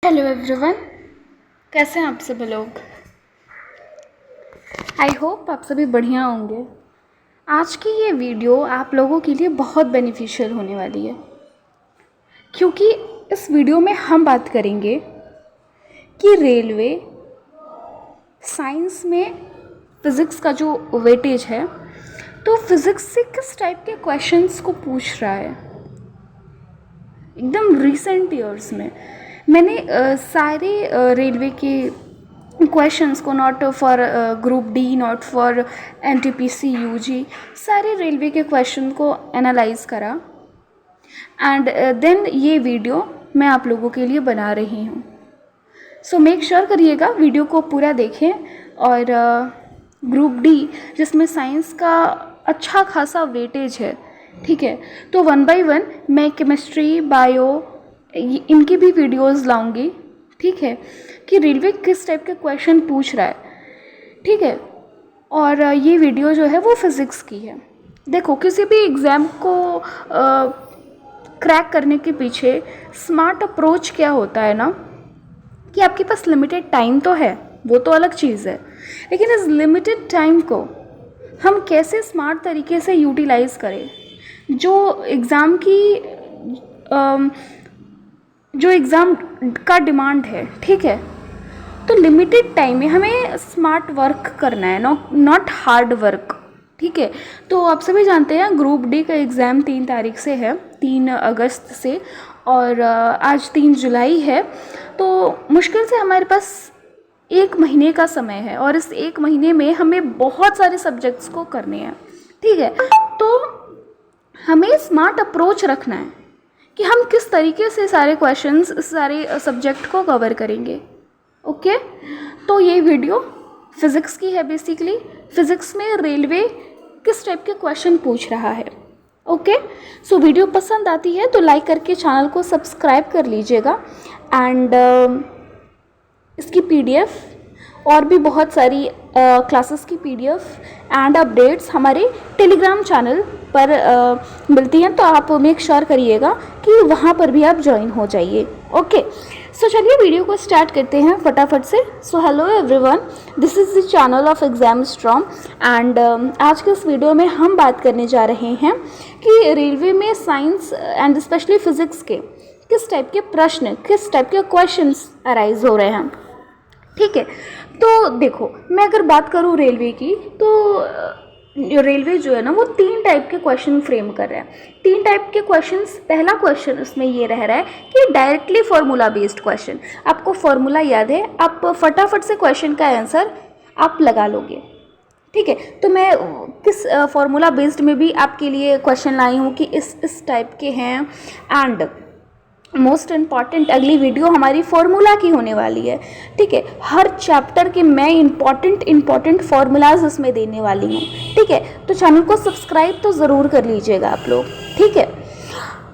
Hello everyone, कैसे हैं आप सभी लोग। आई होप आप सभी बढ़िया होंगे। आज की ये वीडियो आप लोगों के लिए बहुत बेनिफिशियल होने वाली है, क्योंकि इस वीडियो में हम बात करेंगे कि रेलवे साइंस में फ़िज़िक्स का जो वेटेज है, तो फिज़िक्स से किस टाइप के क्वेश्चंस को पूछ रहा है। एकदम रिसेंट ईयर्स में मैंने सारे रेलवे के क्वेश्चंस को, not for group D, not for NTPC UG, सारे रेलवे के क्वेश्चन को एनालाइज करा एंड देन ये वीडियो मैं आप लोगों के लिए बना रही हूँ। सो मेक श्योर करिएगा वीडियो को पूरा देखें। और ग्रुप डी जिसमें साइंस का अच्छा खासा वेटेज है, ठीक है, तो 1 बाय 1 मैं केमिस्ट्री, बायो इनकी भी वीडियोस लाऊंगी, ठीक है, कि रेलवे किस टाइप के क्वेश्चन पूछ रहा है, ठीक है। और ये वीडियो जो है वो फिज़िक्स की है। देखो, किसी भी एग्ज़ाम को क्रैक करने के पीछे स्मार्ट अप्रोच क्या होता है ना, कि आपके पास लिमिटेड टाइम तो है, वो तो अलग चीज़ है, लेकिन इस लिमिटेड टाइम को हम कैसे स्मार्ट तरीके से यूटिलाइज़ करें। जो एग्ज़ाम का डिमांड है, ठीक है, तो लिमिटेड टाइम में हमें स्मार्ट वर्क करना है, नॉट हार्ड वर्क, ठीक है। तो आप सभी जानते हैं ग्रुप डी का एग्ज़ाम 3 तारीख से है, 3 अगस्त से, और आज 3 जुलाई है। तो मुश्किल से हमारे पास 1 महीने का समय है, और इस 1 महीने में हमें बहुत सारे सब्जेक्ट्स को करने हैं, ठीक है। तो हमें स्मार्ट अप्रोच रखना है कि हम किस तरीके से सारे क्वेश्चंस, सारे सब्जेक्ट को कवर करेंगे, ओके। तो ये वीडियो फिज़िक्स की है। बेसिकली फिज़िक्स में रेलवे किस टाइप के क्वेश्चन पूछ रहा है, ओके। सो वीडियो पसंद आती है तो लाइक करके चैनल को सब्सक्राइब कर लीजिएगा। एंड इसकी पीडीएफ और भी बहुत सारी क्लासेस की पीडीएफ एंड अपडेट्स हमारे टेलीग्राम चैनल पर मिलती हैं, तो आप मेक श्योर करिएगा कि वहाँ पर भी आप ज्वाइन हो जाइए, ओके। सो चलिए वीडियो को स्टार्ट करते हैं फटाफट से। So hello everyone, this is the channel of exam strong and आज के इस वीडियो में हम बात करने जा रहे हैं कि रेलवे में साइंस एंड स्पेशली फिज़िक्स के किस टाइप के प्रश्न, किस टाइप के क्वेश्चंस अराइज हो रहे हैं, ठीक है। तो देखो, मैं अगर बात करूँ रेलवे की, तो रेलवे जो है ना वो 3 टाइप के क्वेश्चन फ्रेम कर रहा है। 3 टाइप के क्वेश्चंस। पहला क्वेश्चन उसमें ये रह रहा है कि डायरेक्टली फार्मूला बेस्ड क्वेश्चन। आपको फार्मूला याद है, आप फटाफट से क्वेश्चन का आंसर आप लगा लोगे, ठीक है। तो मैं किस फार्मूला बेस्ड में भी आपके लिए क्वेश्चन लाई हूँ कि इस टाइप के हैं। एंड मोस्ट इम्पॉर्टेंट अगली वीडियो हमारी फार्मूला की होने वाली है, ठीक है। हर चैप्टर के मैं इम्पॉर्टेंट फार्मूलाज उसमें देने वाली हूँ, ठीक है। तो चैनल को सब्सक्राइब तो ज़रूर कर लीजिएगा आप लोग, ठीक है।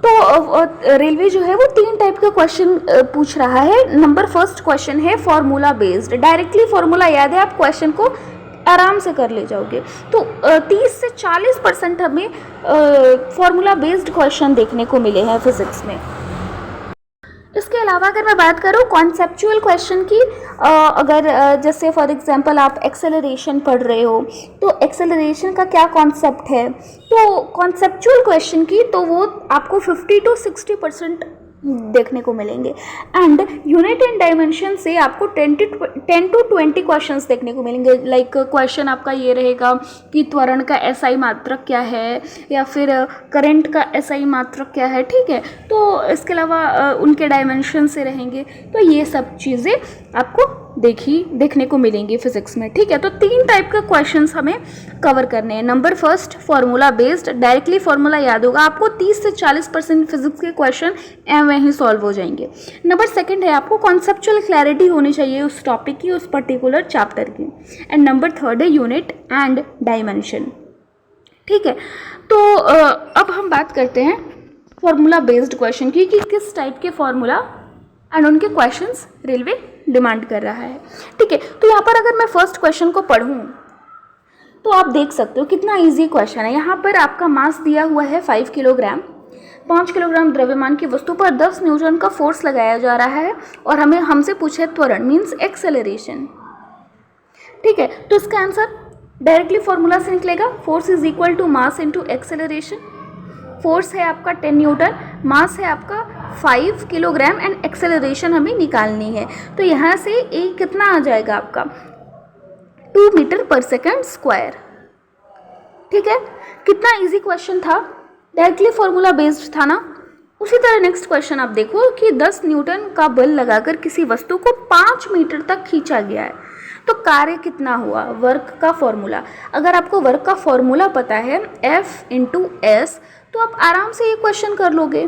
तो रेलवे जो है वो 3 टाइप का क्वेश्चन पूछ रहा है। नंबर फर्स्ट क्वेश्चन है फार्मूला बेस्ड। डायरेक्टली फार्मूला याद है, आप क्वेश्चन को आराम से कर ले जाओगे। तो 30 से 40% हमें फार्मूला बेस्ड क्वेश्चन देखने को मिले हैं फिज़िक्स में। इसके अलावा अगर मैं बात करूँ कॉन्सेप्चुअल क्वेश्चन की, अगर जैसे फॉर एग्जांपल आप एक्सेलरेशन पढ़ रहे हो, तो एक्सेलरेशन का क्या कॉन्सेप्ट है, तो कॉन्सेप्चुअल क्वेश्चन की तो वो आपको 50 to 60% देखने को मिलेंगे। एंड यूनिट एंड डायमेंशन से आपको 10 to 20 क्वेश्चंस देखने को मिलेंगे। लाइक क्वेश्चन आपका ये रहेगा कि त्वरण का एसआई मात्रक क्या है, या फिर करंट का एसआई मात्रक क्या है, ठीक है। तो इसके अलावा उनके डायमेंशन से रहेंगे। तो ये सब चीज़ें आपको देखने को मिलेंगी फिजिक्स में, ठीक है। तो 3 टाइप के क्वेश्चंस हमें कवर करने हैं। Number first formula based, directly formula याद होगा आपको, 30 से 40% फिजिक्स के क्वेश्चन एवं ही सॉल्व हो जाएंगे। नंबर सेकंड है आपको कॉन्सेप्चुअल क्लैरिटी होनी चाहिए उस टॉपिक की, उस पर्टिकुलर चैप्टर की। एंड नंबर थर्ड है यूनिट एंड डायमेंशन, ठीक है। तो अब हम बात करते हैं फार्मूला बेस्ड क्वेश्चन की, कि किस टाइप के फार्मूला एंड उनके क्वेश्चंस रेलवे डिमांड कर रहा है, ठीक है। तो यहाँ पर अगर मैं फर्स्ट क्वेश्चन को पढ़ूँ तो आप देख सकते हो कितना इजी क्वेश्चन है। यहाँ पर आपका मास दिया हुआ है 5 किलोग्राम, 5 किलोग्राम द्रव्यमान की वस्तु पर 10 न्यूटन का फोर्स लगाया जा रहा है और हमसे पूछे त्वरण मीन्स एक्सेलरेशन। ठीक है, तो इसका आंसर डायरेक्टली फॉर्मूला से निकलेगा, force is equal to mass into acceleration. Force है आपका 10 न्यूटन, मास है आपका 5 किलोग्राम एंड एक्सेलरेशन हमें निकालनी है। तो यहाँ से ए कितना आ जाएगा आपका 2 मीटर पर सेकेंड स्क्वायर। ठीक है, कितना इजी क्वेश्चन था, डायरेक्टली फॉर्मूला बेस्ड था ना। उसी तरह नेक्स्ट क्वेश्चन आप देखो कि 10 न्यूटन का बल लगाकर किसी वस्तु को 5 मीटर तक खींचा गया है, तो कार्य कितना हुआ। वर्क का फॉर्मूला, अगर आपको वर्क का फॉर्मूला पता है F इंटू एस, तो आप आराम से ये क्वेश्चन कर लोगे।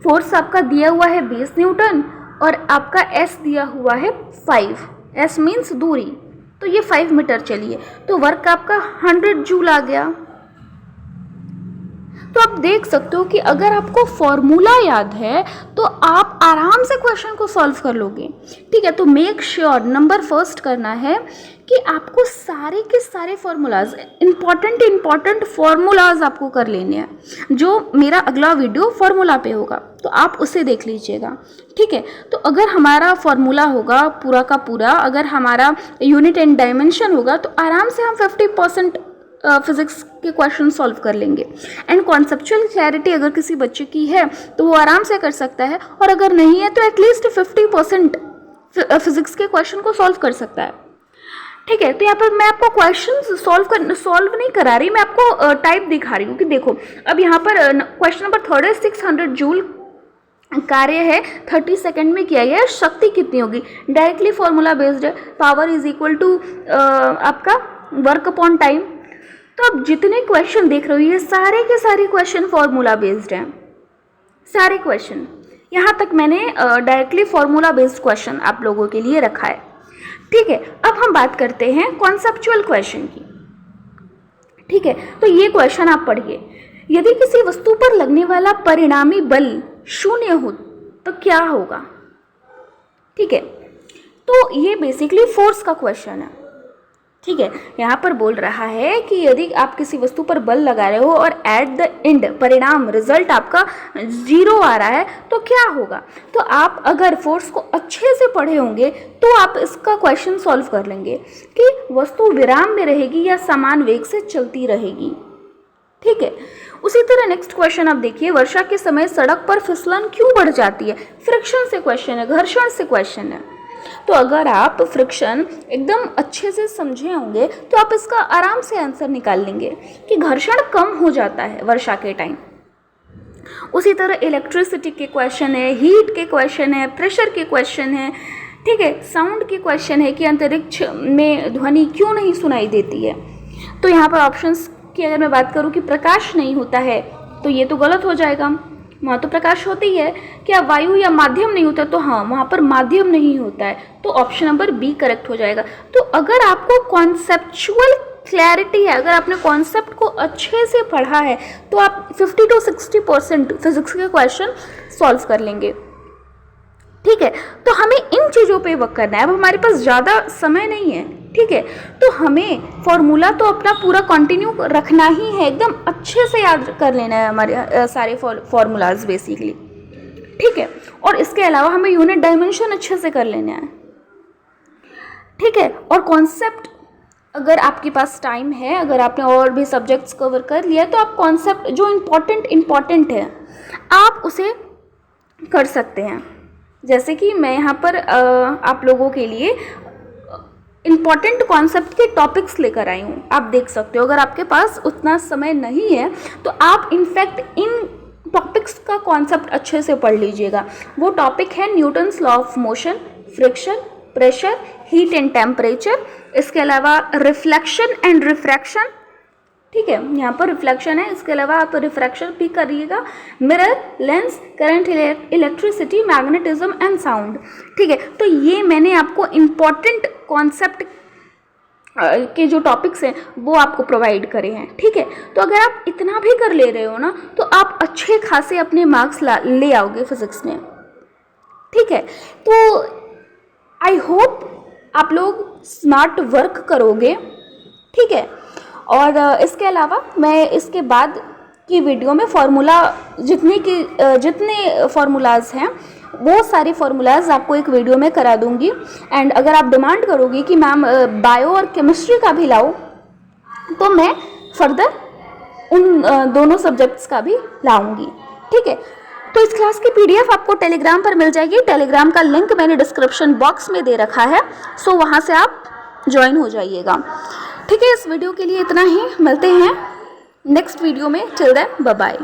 फोर्स आपका दिया हुआ है 20 न्यूटन और आपका S दिया हुआ है 5, S मीन्स दूरी, तो ये 5 मीटर चलिए, तो वर्क आपका 100 जूल आ गया। तो आप देख सकते हो कि अगर आपको फॉर्मूला याद है तो आप आराम से क्वेश्चन को सॉल्व कर लोगे। ठीक है, तो मेक श्योर नंबर फर्स्ट करना है कि आपको सारे के सारे फॉर्मूलाज, इंपॉर्टेंट फॉर्मूलाज आपको कर लेने हैं। जो मेरा अगला वीडियो फॉर्मूला पे होगा तो आप उसे देख लीजिएगा। ठीक है, तो अगर हमारा फॉर्मूला होगा पूरा का पूरा, अगर हमारा यूनिट एंड डायमेंशन होगा तो आराम से हम 50% फिजिक्स के क्वेश्चन सॉल्व कर लेंगे। एंड कॉन्सेप्चुअल क्लैरिटी अगर किसी बच्चे की है तो वो आराम से कर सकता है, और अगर नहीं है तो एटलीस्ट 50% फिजिक्स के क्वेश्चन को सॉल्व कर सकता है। ठीक है, तो यहाँ पर मैं आपको क्वेश्चन सॉल्व नहीं करा रही, मैं आपको टाइप दिखा रही हूँ कि देखो अब यहाँ पर क्वेश्चन नंबर 3 है 600 जूल कार्य है 30 सेकंड में किया गया है, शक्ति कितनी होगी। डायरेक्टली फॉर्मूला बेस्ड है, पावर इज इक्वल टू आपका वर्क अपॉन टाइम। तो अब जितने क्वेश्चन देख रहे हो ये सारे के सारे क्वेश्चन फॉर्मूला बेस्ड हैं, सारे क्वेश्चन। यहाँ तक मैंने डायरेक्टली फॉर्मूला बेस्ड क्वेश्चन आप लोगों के लिए रखा है। ठीक है, अब हम बात करते हैं कॉन्सेप्चुअल क्वेश्चन की। ठीक है, तो ये क्वेश्चन आप पढ़िए, यदि किसी वस्तु पर लगने वाला परिणामी बल 0 हो तो क्या होगा। ठीक है, तो ये बेसिकली फोर्स का क्वेश्चन है। ठीक है, यहाँ पर बोल रहा है कि यदि आप किसी वस्तु पर बल लगा रहे हो और एट द एंड परिणाम रिजल्ट आपका 0 आ रहा है तो क्या होगा। तो आप अगर फोर्स को अच्छे से पढ़े होंगे तो आप इसका क्वेश्चन सॉल्व कर लेंगे कि वस्तु विराम में रहेगी या समान वेग से चलती रहेगी। ठीक है, उसी तरह नेक्स्ट क्वेश्चन आप देखिए, वर्षा के समय सड़क पर फिसलन क्यों बढ़ जाती है। फ्रिक्शन से क्वेश्चन है, घर्षण से क्वेश्चन है। तो अगर आप फ्रिक्शन एकदम अच्छे से समझे होंगे तो आप इसका आराम से आंसर निकाल लेंगे कि घर्षण कम हो जाता है वर्षा के टाइम। उसी तरह इलेक्ट्रिसिटी के क्वेश्चन है, हीट के क्वेश्चन है, प्रेशर के क्वेश्चन है। ठीक है, साउंड के क्वेश्चन है कि अंतरिक्ष में ध्वनि क्यों नहीं सुनाई देती है। तो यहाँ पर ऑप्शंस की अगर मैं बात करूँ कि प्रकाश नहीं होता है तो ये तो गलत हो जाएगा, वहाँ तो प्रकाश होती है। क्या वायु या माध्यम नहीं होता, तो हाँ वहाँ पर माध्यम नहीं होता है, तो ऑप्शन नंबर बी करेक्ट हो जाएगा। तो अगर आपको कॉन्सेप्चुअल क्लैरिटी है, अगर आपने कॉन्सेप्ट को अच्छे से पढ़ा है तो आप 50 to 60% फिजिक्स के क्वेश्चन सॉल्व कर लेंगे। ठीक है, तो हमें इन चीज़ों पे वर्क करना है। अब हमारे पास ज़्यादा समय नहीं है। ठीक है, तो हमें फॉर्मूला तो अपना पूरा कंटिन्यू रखना ही है, एकदम अच्छे से याद कर लेना है हमारे सारे फॉर्मूलाज बेसिकली। ठीक है, और इसके अलावा हमें यूनिट डायमेंशन अच्छे से कर लेना है। ठीक है, और कॉन्सेप्ट अगर आपके पास टाइम है, अगर आपने और भी सब्जेक्ट्स कवर कर लिया तो आप कॉन्सेप्ट जो इम्पॉर्टेंट है आप उसे कर सकते हैं। जैसे कि मैं यहाँ पर आप लोगों के लिए इम्पॉर्टेंट कॉन्सेप्ट के टॉपिक्स लेकर आई हूँ, आप देख सकते हो। अगर आपके पास उतना समय नहीं है तो आप इनफैक्ट इन टॉपिक्स का कॉन्सेप्ट अच्छे से पढ़ लीजिएगा। वो टॉपिक है Newton's law of motion, friction, pressure, heat and temperature, इसके अलावा रिफ्लेक्शन एंड रिफ्रैक्शन। ठीक है, यहाँ पर रिफ्लेक्शन है, इसके अलावा आप रिफ्रैक्शन भी करिएगा, mirror, lens, current, electricity, magnetism and sound. ठीक है, तो ये मैंने आपको इम्पॉर्टेंट कॉन्सेप्ट के जो टॉपिक्स हैं वो आपको प्रोवाइड करे हैं। ठीक है, तो अगर आप इतना भी कर ले रहे हो ना तो आप अच्छे खासे अपने मार्क्स ले आओगे फिजिक्स में। ठीक है, तो आई होप आप लोग स्मार्ट वर्क करोगे। ठीक है, और इसके अलावा मैं इसके बाद की वीडियो में फार्मूला जितने फार्मूलाज हैं वो सारे फार्मूलाज आपको एक वीडियो में करा दूंगी। एंड अगर आप डिमांड करोगी कि मैम बायो और केमिस्ट्री का भी लाओ, तो मैं फर्दर उन दोनों सब्जेक्ट्स का भी लाऊंगी। ठीक है, तो इस क्लास की पीडीएफ आपको टेलीग्राम पर मिल जाएगी। टेलीग्राम का लिंक मैंने डिस्क्रिप्शन बॉक्स में दे रखा है, सो वहाँ से आप ज्वाइन हो जाइएगा। ठीक है, इस वीडियो के लिए इतना ही, मिलते हैं नेक्स्ट वीडियो में। Till then bye bye.